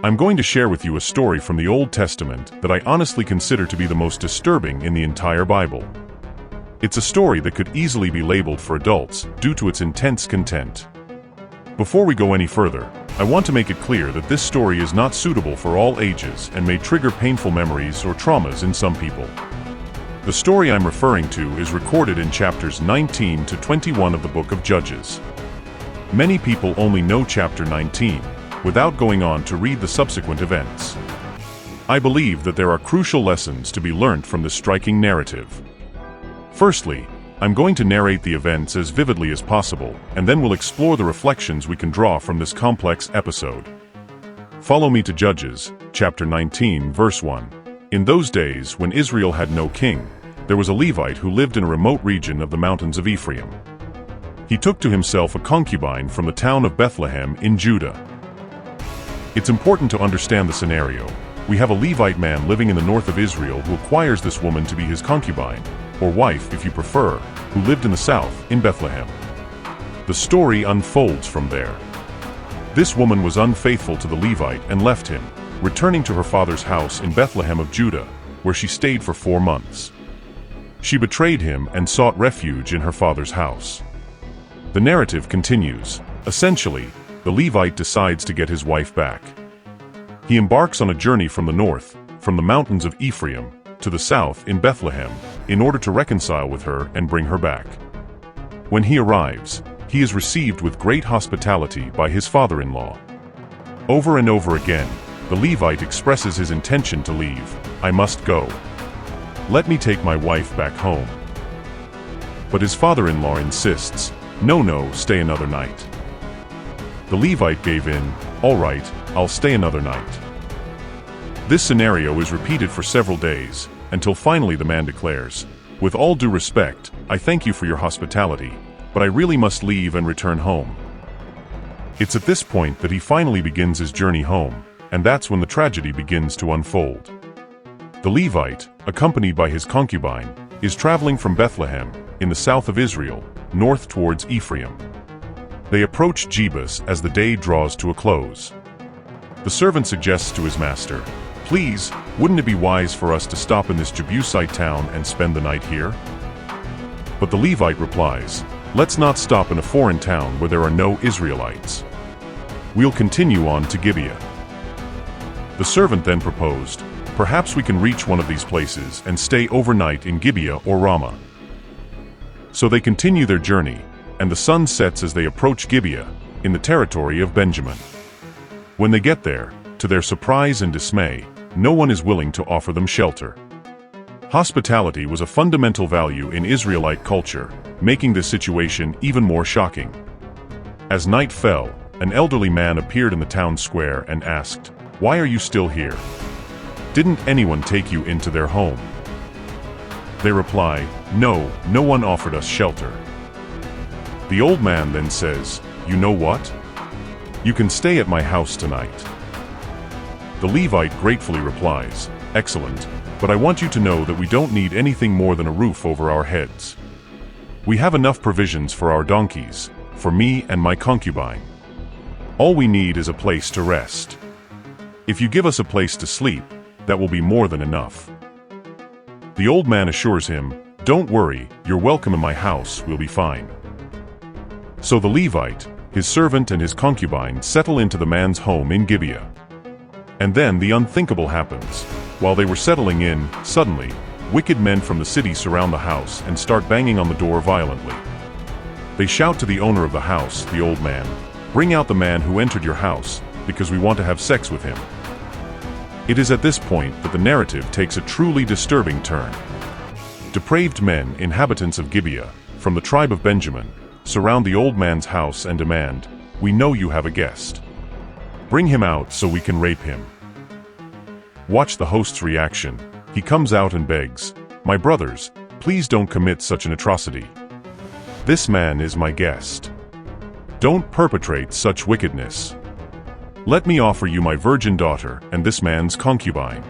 I'm going to share with you a story from the Old Testament that I honestly consider to be the most disturbing in the entire Bible. It's a story that could easily be labeled for adults due to its intense content. Before we go any further, I want to make it clear that this story is not suitable for all ages and may trigger painful memories or traumas in some people. The story I'm referring to is recorded in chapters 19 to 21 of the book of Judges. Many people only know chapter 19, without going on to read the subsequent events. I believe that there are crucial lessons to be learned from this striking narrative. Firstly, I'm going to narrate the events as vividly as possible, and then we'll explore the reflections we can draw from this complex episode. Follow me to Judges, chapter 19, verse 1. In those days, when Israel had no king, there was a Levite who lived in a remote region of the mountains of Ephraim. He took to himself a concubine from the town of Bethlehem in Judah. It's important to understand the scenario. We have a Levite man living in the north of Israel who acquires this woman to be his concubine, or wife if you prefer, who lived in the south, in Bethlehem. The story unfolds from there. This woman was unfaithful to the Levite and left him, returning to her father's house in Bethlehem of Judah, where she stayed for 4 months. She betrayed him and sought refuge in her father's house. The narrative continues. Essentially, the Levite decides to get his wife back. He embarks on a journey from the north, from the mountains of Ephraim, to the south in Bethlehem, in order to reconcile with her and bring her back. When he arrives, he is received with great hospitality by his father-in-law. Over and over again, the Levite expresses his intention to leave. "I must go. Let me take my wife back home." But his father-in-law insists, No, stay another night." The Levite gave in, "All right, I'll stay another night." This scenario is repeated for several days, until finally the man declares, "With all due respect, I thank you for your hospitality, but I really must leave and return home." It's at this point that he finally begins his journey home, and that's when the tragedy begins to unfold. The Levite, accompanied by his concubine, is traveling from Bethlehem, in the south of Israel, north towards Ephraim. They approach Jebus as the day draws to a close. The servant suggests to his master, "Please, wouldn't it be wise for us to stop in this Jebusite town and spend the night here?" But the Levite replies, "Let's not stop in a foreign town where there are no Israelites. We'll continue on to Gibeah." The servant then proposed, "Perhaps we can reach one of these places and stay overnight in Gibeah or Ramah." So they continue their journey, and the sun sets as they approach Gibeah, in the territory of Benjamin. When they get there, to their surprise and dismay, no one is willing to offer them shelter. Hospitality was a fundamental value in Israelite culture, making this situation even more shocking. As night fell, an elderly man appeared in the town square and asked, "Why are you still here? Didn't anyone take you into their home?" They reply, "No, no one offered us shelter." The old man then says, "You know what? You can stay at my house tonight." The Levite gratefully replies, "Excellent, but I want you to know that we don't need anything more than a roof over our heads. We have enough provisions for our donkeys, for me and my concubine. All we need is a place to rest. If you give us a place to sleep, that will be more than enough." The old man assures him, "Don't worry, you're welcome in my house, we'll be fine." So the Levite, his servant and his concubine settle into the man's home in Gibeah. And then the unthinkable happens. While they were settling in, suddenly, wicked men from the city surround the house and start banging on the door violently. They shout to the owner of the house, the old man, "Bring out the man who entered your house, because we want to have sex with him." It is at this point that the narrative takes a truly disturbing turn. Depraved men, inhabitants of Gibeah, from the tribe of Benjamin, surround the old man's house and demand, "We know you have a guest. Bring him out so we can rape him." Watch the host's reaction. He comes out and begs, "My brothers, please don't commit such an atrocity. This man is my guest. Don't perpetrate such wickedness. Let me offer you my virgin daughter and this man's concubine.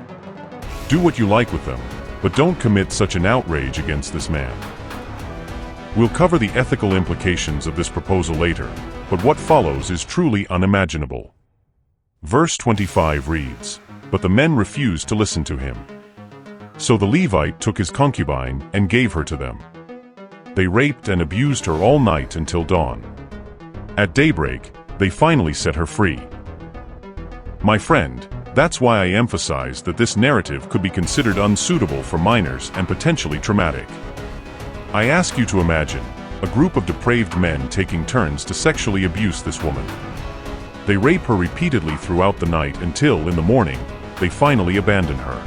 Do what you like with them, but don't commit such an outrage against this man." We'll cover the ethical implications of this proposal later, but what follows is truly unimaginable. Verse 25 reads, "But the men refused to listen to him. So the Levite took his concubine and gave her to them. They raped and abused her all night until dawn. At daybreak, they finally set her free." My friend, that's why I emphasize that this narrative could be considered unsuitable for minors and potentially traumatic. I ask you to imagine a group of depraved men taking turns to sexually abuse this woman. They rape her repeatedly throughout the night until, in the morning, they finally abandon her.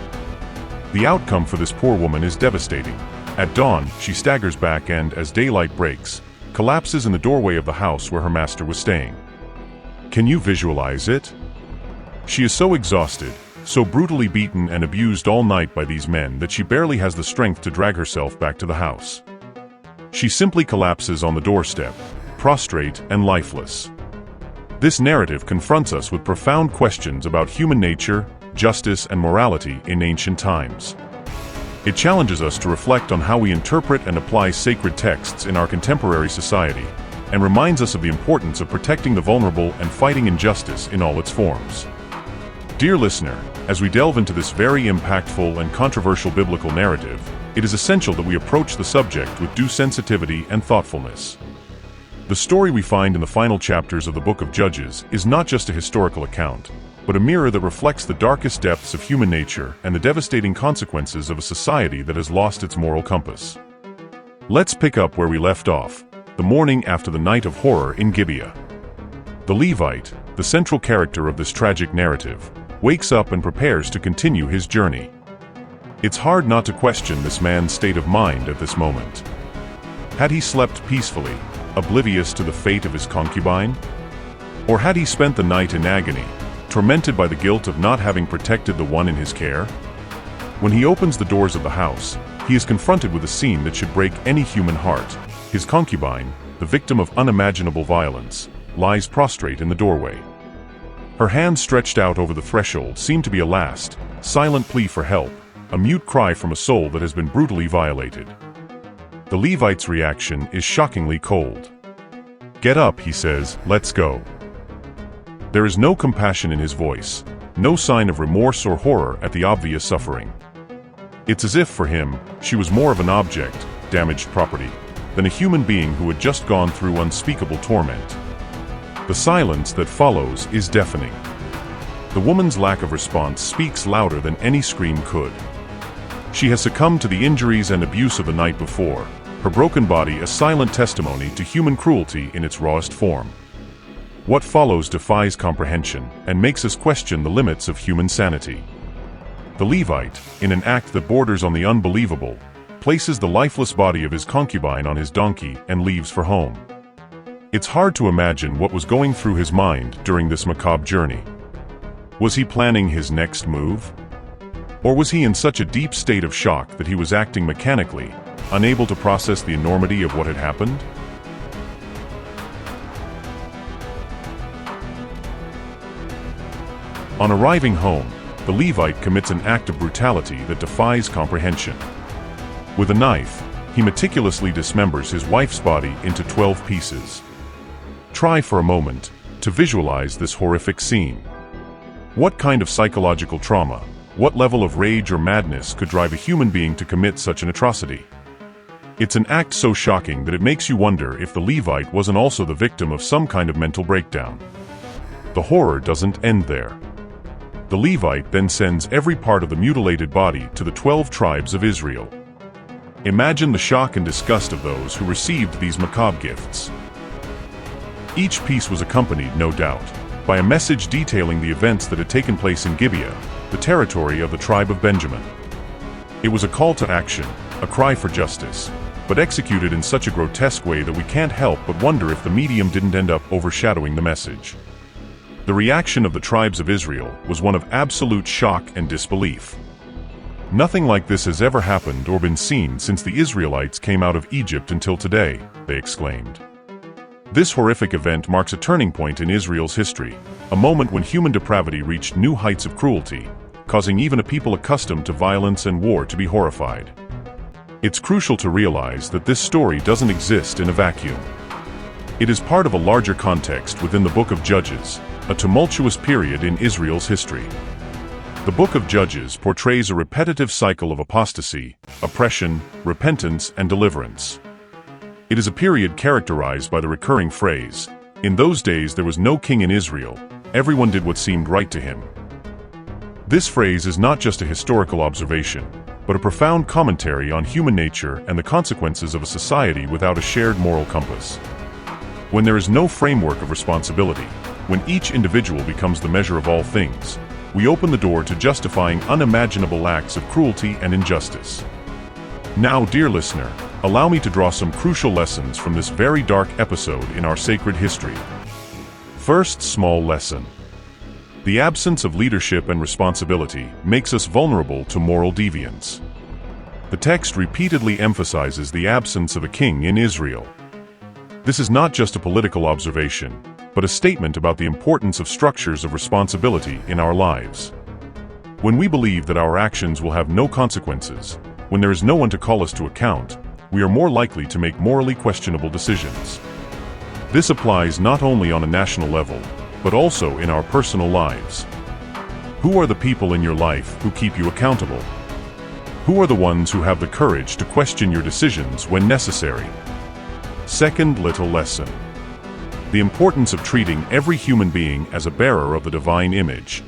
The outcome for this poor woman is devastating. At dawn, she staggers back and, as daylight breaks, collapses in the doorway of the house where her master was staying. Can you visualize it? She is so exhausted, so brutally beaten and abused all night by these men that she barely has the strength to drag herself back to the house. She simply collapses on the doorstep, prostrate and lifeless. This narrative confronts us with profound questions about human nature, justice, and morality in ancient times. It challenges us to reflect on how we interpret and apply sacred texts in our contemporary society, and reminds us of the importance of protecting the vulnerable and fighting injustice in all its forms. Dear listener, as we delve into this very impactful and controversial biblical narrative, it is essential that we approach the subject with due sensitivity and thoughtfulness. The story we find in the final chapters of the book of Judges is not just a historical account, but a mirror that reflects the darkest depths of human nature and the devastating consequences of a society that has lost its moral compass. Let's pick up where we left off, the morning after the night of horror in Gibeah. The Levite, the central character of this tragic narrative, wakes up and prepares to continue his journey. It's hard not to question this man's state of mind at this moment. Had he slept peacefully, oblivious to the fate of his concubine? Or had he spent the night in agony, tormented by the guilt of not having protected the one in his care? When he opens the doors of the house, he is confronted with a scene that should break any human heart. His concubine, the victim of unimaginable violence, lies prostrate in the doorway. Her hands stretched out over the threshold seem to be a last, silent plea for help, a mute cry from a soul that has been brutally violated. The Levite's reaction is shockingly cold. "Get up," he says, "let's go." There is no compassion in his voice, no sign of remorse or horror at the obvious suffering. It's as if, for him, she was more of an object, damaged property, than a human being who had just gone through unspeakable torment. The silence that follows is deafening. The woman's lack of response speaks louder than any scream could. She has succumbed to the injuries and abuse of the night before, her broken body a silent testimony to human cruelty in its rawest form. What follows defies comprehension and makes us question the limits of human sanity. The Levite, in an act that borders on the unbelievable, places the lifeless body of his concubine on his donkey and leaves for home. It's hard to imagine what was going through his mind during this macabre journey. Was he planning his next move? Or was he in such a deep state of shock that he was acting mechanically, unable to process the enormity of what had happened? On arriving home, the Levite commits an act of brutality that defies comprehension. With a knife, he meticulously dismembers his wife's body into 12 pieces. Try for a moment to visualize this horrific scene. What kind of psychological trauma, what level of rage or madness could drive a human being to commit such an atrocity? It's an act so shocking that it makes you wonder if the Levite wasn't also the victim of some kind of mental breakdown. The horror doesn't end there. The Levite then sends every part of the mutilated body to the 12 tribes of Israel. Imagine the shock and disgust of those who received these macabre gifts. Each piece was accompanied, no doubt, by a message detailing the events that had taken place in Gibeah, the territory of the tribe of Benjamin. It was a call to action, a cry for justice, but executed in such a grotesque way that we can't help but wonder if the medium didn't end up overshadowing the message. The reaction of the tribes of Israel was one of absolute shock and disbelief. Nothing like this has ever happened or been seen since the Israelites came out of Egypt until today, they exclaimed. This horrific event marks a turning point in Israel's history, a moment when human depravity reached new heights of cruelty, causing even a people accustomed to violence and war to be horrified. It's crucial to realize that this story doesn't exist in a vacuum. It is part of a larger context within the Book of Judges, a tumultuous period in Israel's history. The Book of Judges portrays a repetitive cycle of apostasy, oppression, repentance, and deliverance. It is a period characterized by the recurring phrase, "In those days there was no king in Israel, everyone did what seemed right to him." This phrase is not just a historical observation, but a profound commentary on human nature and the consequences of a society without a shared moral compass. When there is no framework of responsibility, when each individual becomes the measure of all things, we open the door to justifying unimaginable acts of cruelty and injustice. Now, dear listener, allow me to draw some crucial lessons from this very dark episode in our sacred history. First small lesson. The absence of leadership and responsibility makes us vulnerable to moral deviance. The text repeatedly emphasizes the absence of a king in Israel. This is not just a political observation, but a statement about the importance of structures of responsibility in our lives. When we believe that our actions will have no consequences, when there is no one to call us to account, we are more likely to make morally questionable decisions. This applies not only on a national level, but also in our personal lives. Who are the people in your life who keep you accountable? Who are the ones who have the courage to question your decisions when necessary? Second little lesson. The importance of treating every human being as a bearer of the divine image.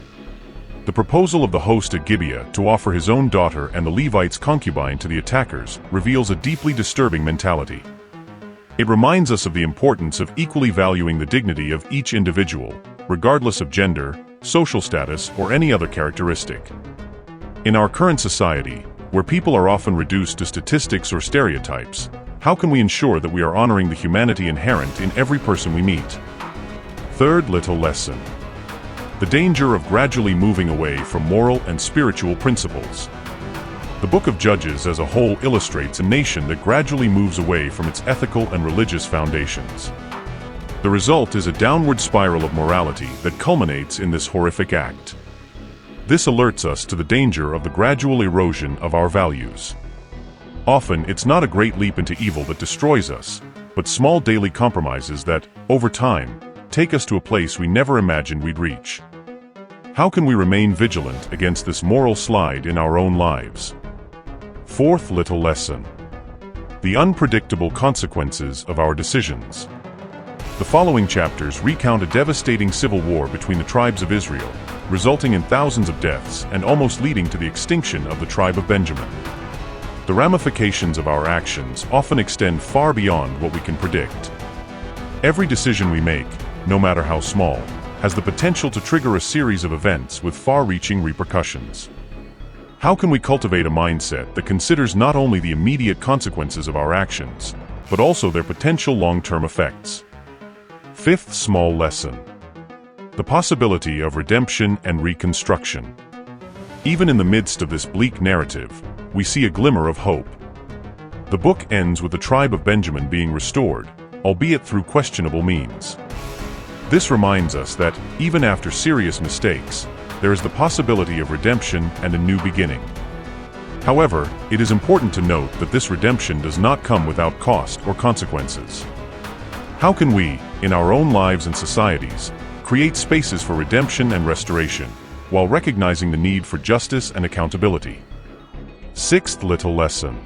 The proposal of the host at Gibeah to offer his own daughter and the Levite's concubine to the attackers reveals a deeply disturbing mentality. It reminds us of the importance of equally valuing the dignity of each individual, regardless of gender, social status, or any other characteristic. In our current society, where people are often reduced to statistics or stereotypes, how can we ensure that we are honoring the humanity inherent in every person we meet? Third little lesson. The danger of gradually moving away from moral and spiritual principles. The Book of Judges as a whole illustrates a nation that gradually moves away from its ethical and religious foundations. The result is a downward spiral of morality that culminates in this horrific act. This alerts us to the danger of the gradual erosion of our values. Often, it's not a great leap into evil that destroys us, but small daily compromises that, over time, take us to a place we never imagined we'd reach. How can we remain vigilant against this moral slide in our own lives? Fourth little lesson. The unpredictable consequences of our decisions. The following chapters recount a devastating civil war between the tribes of Israel, resulting in thousands of deaths and almost leading to the extinction of the tribe of Benjamin. The ramifications of our actions often extend far beyond what we can predict. Every decision we make, no matter how small, has the potential to trigger a series of events with far-reaching repercussions. How can we cultivate a mindset that considers not only the immediate consequences of our actions, but also their potential long-term effects? Fifth small lesson. The possibility of redemption and reconstruction. Even in the midst of this bleak narrative, we see a glimmer of hope. The book ends with the tribe of Benjamin being restored, albeit through questionable means. This reminds us that, even after serious mistakes, there is the possibility of redemption and a new beginning. However, it is important to note that this redemption does not come without cost or consequences. How can we, in our own lives and societies, create spaces for redemption and restoration, while recognizing the need for justice and accountability? Sixth little lesson.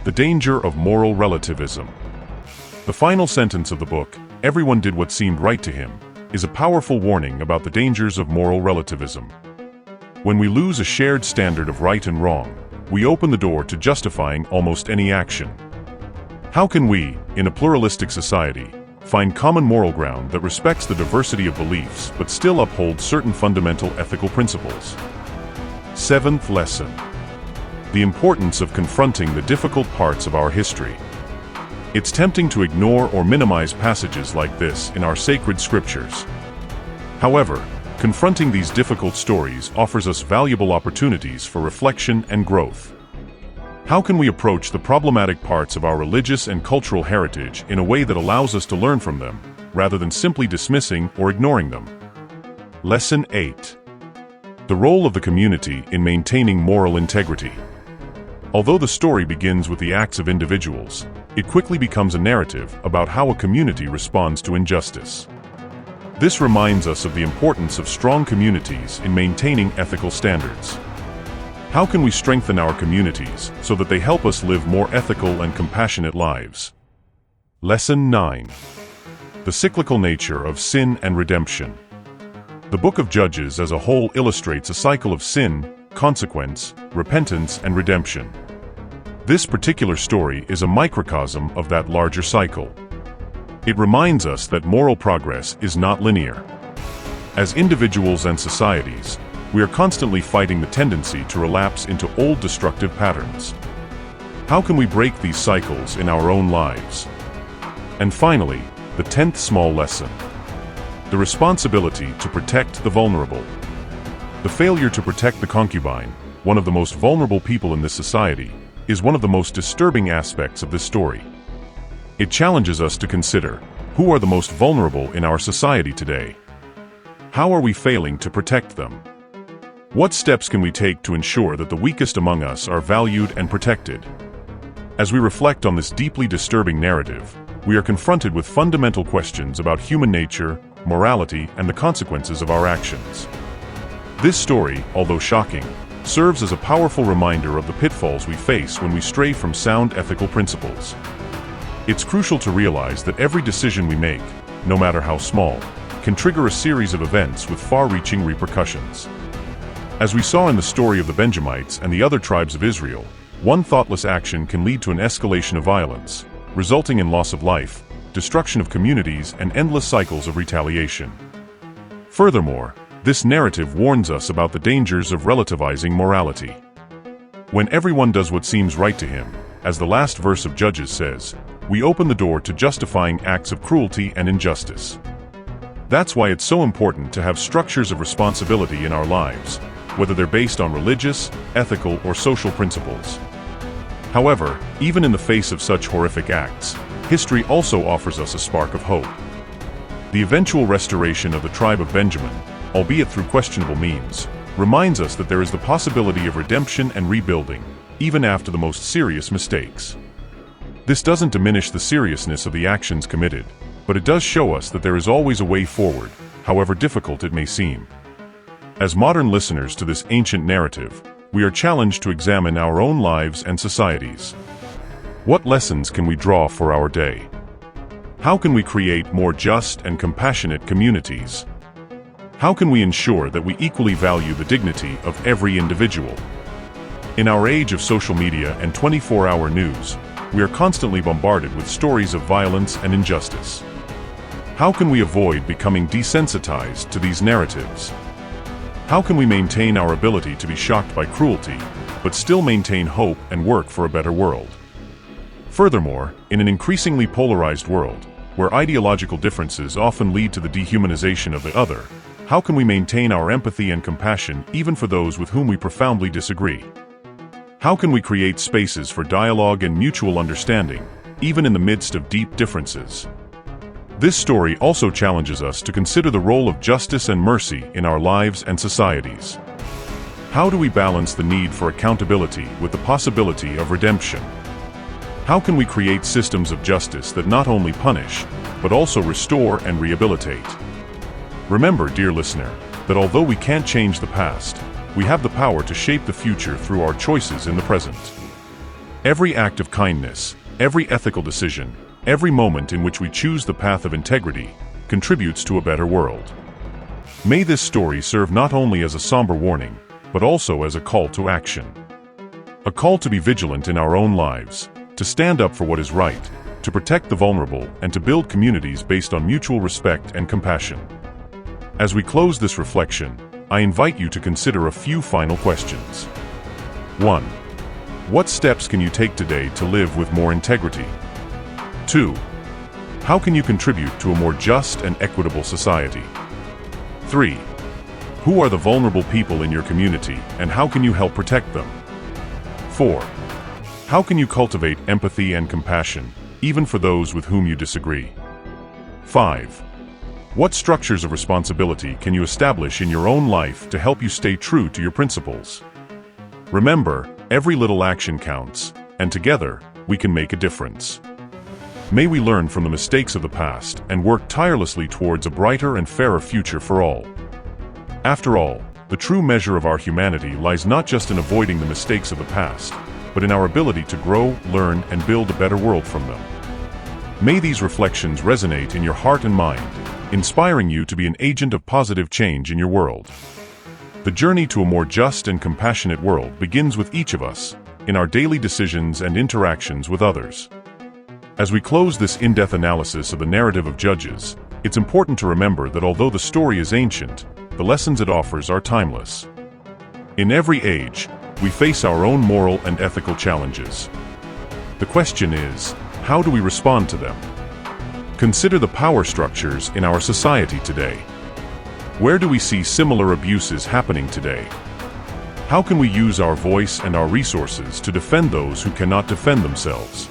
The danger of moral relativism. The final sentence of the book, "Everyone did what seemed right to him," is a powerful warning about the dangers of moral relativism. When we lose a shared standard of right and wrong, we open the door to justifying almost any action. How can we, in a pluralistic society, find common moral ground that respects the diversity of beliefs but still upholds certain fundamental ethical principles? Seventh lesson. The importance of confronting the difficult parts of our history. It's tempting to ignore or minimize passages like this in our sacred scriptures. However, confronting these difficult stories offers us valuable opportunities for reflection and growth. How can we approach the problematic parts of our religious and cultural heritage in a way that allows us to learn from them, rather than simply dismissing or ignoring them? Lesson 8. The role of the community in maintaining moral integrity. Although the story begins with the acts of individuals, it quickly becomes a narrative about how a community responds to injustice. This reminds us of the importance of strong communities in maintaining ethical standards. How can we strengthen our communities so that they help us live more ethical and compassionate lives? Lesson 9. The cyclical nature of sin and redemption. The book of Judges as a whole illustrates a cycle of sin, consequence, repentance, and redemption. This particular story is a microcosm of that larger cycle. It reminds us that moral progress is not linear. As individuals and societies, we are constantly fighting the tendency to relapse into old destructive patterns. How can we break these cycles in our own lives? And finally, the 10th small lesson. The responsibility to protect the vulnerable. The failure to protect the concubine, one of the most vulnerable people in this society, is one of the most disturbing aspects of this story. It challenges us to consider, who are the most vulnerable in our society today? How are we failing to protect them? What steps can we take to ensure that the weakest among us are valued and protected? As we reflect on this deeply disturbing narrative, we are confronted with fundamental questions about human nature, morality, and the consequences of our actions. This story, although shocking, serves as a powerful reminder of the pitfalls we face when we stray from sound ethical principles. It's crucial to realize that every decision we make, no matter how small, can trigger a series of events with far-reaching repercussions. As we saw in the story of the Benjamites and the other tribes of Israel, one thoughtless action can lead to an escalation of violence, resulting in loss of life, destruction of communities, and endless cycles of retaliation. Furthermore, this narrative warns us about the dangers of relativizing morality. When everyone does what seems right to him, as the last verse of Judges says, we open the door to justifying acts of cruelty and injustice. That's why it's so important to have structures of responsibility in our lives, whether they're based on religious, ethical, or social principles. However, even in the face of such horrific acts, history also offers us a spark of hope. The eventual restoration of the tribe of Benjamin, albeit through questionable means, reminds us that there is the possibility of redemption and rebuilding, even after the most serious mistakes. This doesn't diminish the seriousness of the actions committed, but it does show us that there is always a way forward, however difficult it may seem. As modern listeners to this ancient narrative, we are challenged to examine our own lives and societies. What lessons can we draw for our day? How can we create more just and compassionate communities? How can we ensure that we equally value the dignity of every individual? In our age of social media and 24-hour news, we are constantly bombarded with stories of violence and injustice. How can we avoid becoming desensitized to these narratives? How can we maintain our ability to be shocked by cruelty, but still maintain hope and work for a better world? Furthermore, in an increasingly polarized world, where ideological differences often lead to the dehumanization of the other, how can we maintain our empathy and compassion even for those with whom we profoundly disagree? How can we create spaces for dialogue and mutual understanding, even in the midst of deep differences? This story also challenges us to consider the role of justice and mercy in our lives and societies. How do we balance the need for accountability with the possibility of redemption? How can we create systems of justice that not only punish, but also restore and rehabilitate? Remember, dear listener, that although we can't change the past, we have the power to shape the future through our choices in the present. Every act of kindness, every ethical decision, every moment in which we choose the path of integrity, contributes to a better world. May this story serve not only as a somber warning, but also as a call to action. A call to be vigilant in our own lives, to stand up for what is right, to protect the vulnerable, and to build communities based on mutual respect and compassion. As we close this reflection, I invite you to consider a few final questions. 1. What steps can you take today to live with more integrity? 2. How can you contribute to a more just and equitable society? 3. Who are the vulnerable people in your community, and how can you help protect them? 4. How can you cultivate empathy and compassion, even for those with whom you disagree? 5. What structures of responsibility can you establish in your own life to help you stay true to your principles? Remember, every little action counts, and together, we can make a difference. May we learn from the mistakes of the past and work tirelessly towards a brighter and fairer future for all. After all, the true measure of our humanity lies not just in avoiding the mistakes of the past, but in our ability to grow, learn, and build a better world from them. May these reflections resonate in your heart and mind, inspiring you to be an agent of positive change in your world. The journey to a more just and compassionate world begins with each of us, in our daily decisions and interactions with others. As we close this in-depth analysis of the narrative of Judges, it's important to remember that although the story is ancient, the lessons it offers are timeless. In every age, we face our own moral and ethical challenges. The question is, how do we respond to them? Consider the power structures in our society today. Where do we see similar abuses happening today? How can we use our voice and our resources to defend those who cannot defend themselves?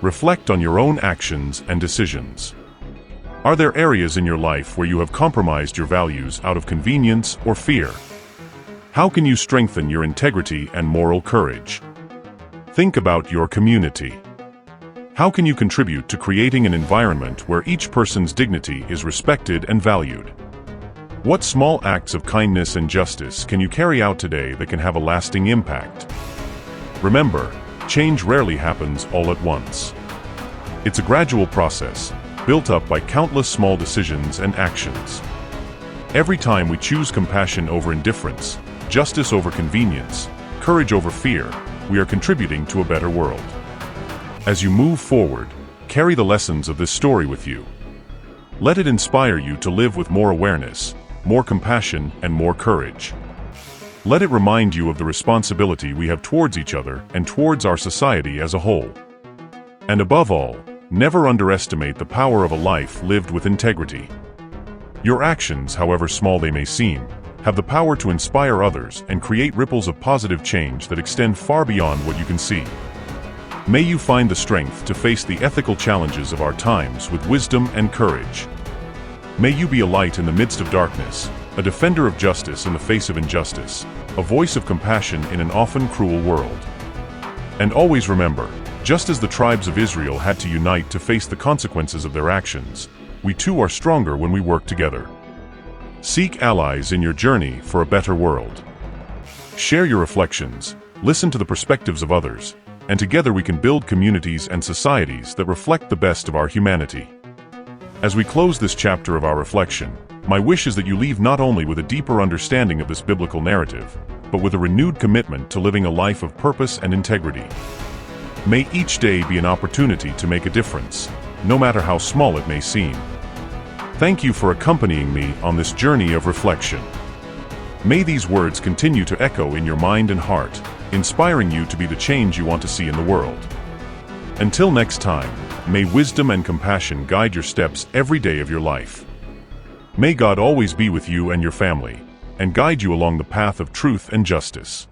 Reflect on your own actions and decisions. Are there areas in your life where you have compromised your values out of convenience or fear? How can you strengthen your integrity and moral courage? Think about your community. How can you contribute to creating an environment where each person's dignity is respected and valued? What small acts of kindness and justice can you carry out today that can have a lasting impact? Remember, change rarely happens all at once. It's a gradual process, built up by countless small decisions and actions. Every time we choose compassion over indifference, justice over convenience, courage over fear, we are contributing to a better world. As you move forward, carry the lessons of this story with you. Let it inspire you to live with more awareness, more compassion, and more courage. Let it remind you of the responsibility we have towards each other and towards our society as a whole. And above all, never underestimate the power of a life lived with integrity. Your actions, however small they may seem, have the power to inspire others and create ripples of positive change that extend far beyond what you can see. May you find the strength to face the ethical challenges of our times with wisdom and courage. May you be a light in the midst of darkness, a defender of justice in the face of injustice, a voice of compassion in an often cruel world. And always remember, just as the tribes of Israel had to unite to face the consequences of their actions, we too are stronger when we work together. Seek allies in your journey for a better world. Share your reflections, listen to the perspectives of others, and together we can build communities and societies that reflect the best of our humanity. As we close this chapter of our reflection, my wish is that you leave not only with a deeper understanding of this biblical narrative, but with a renewed commitment to living a life of purpose and integrity. May each day be an opportunity to make a difference, no matter how small it may seem. Thank you for accompanying me on this journey of reflection. May these words continue to echo in your mind and heart, inspiring you to be the change you want to see in the world. Until next time, may wisdom and compassion guide your steps every day of your life. May God always be with you and your family, and guide you along the path of truth and justice.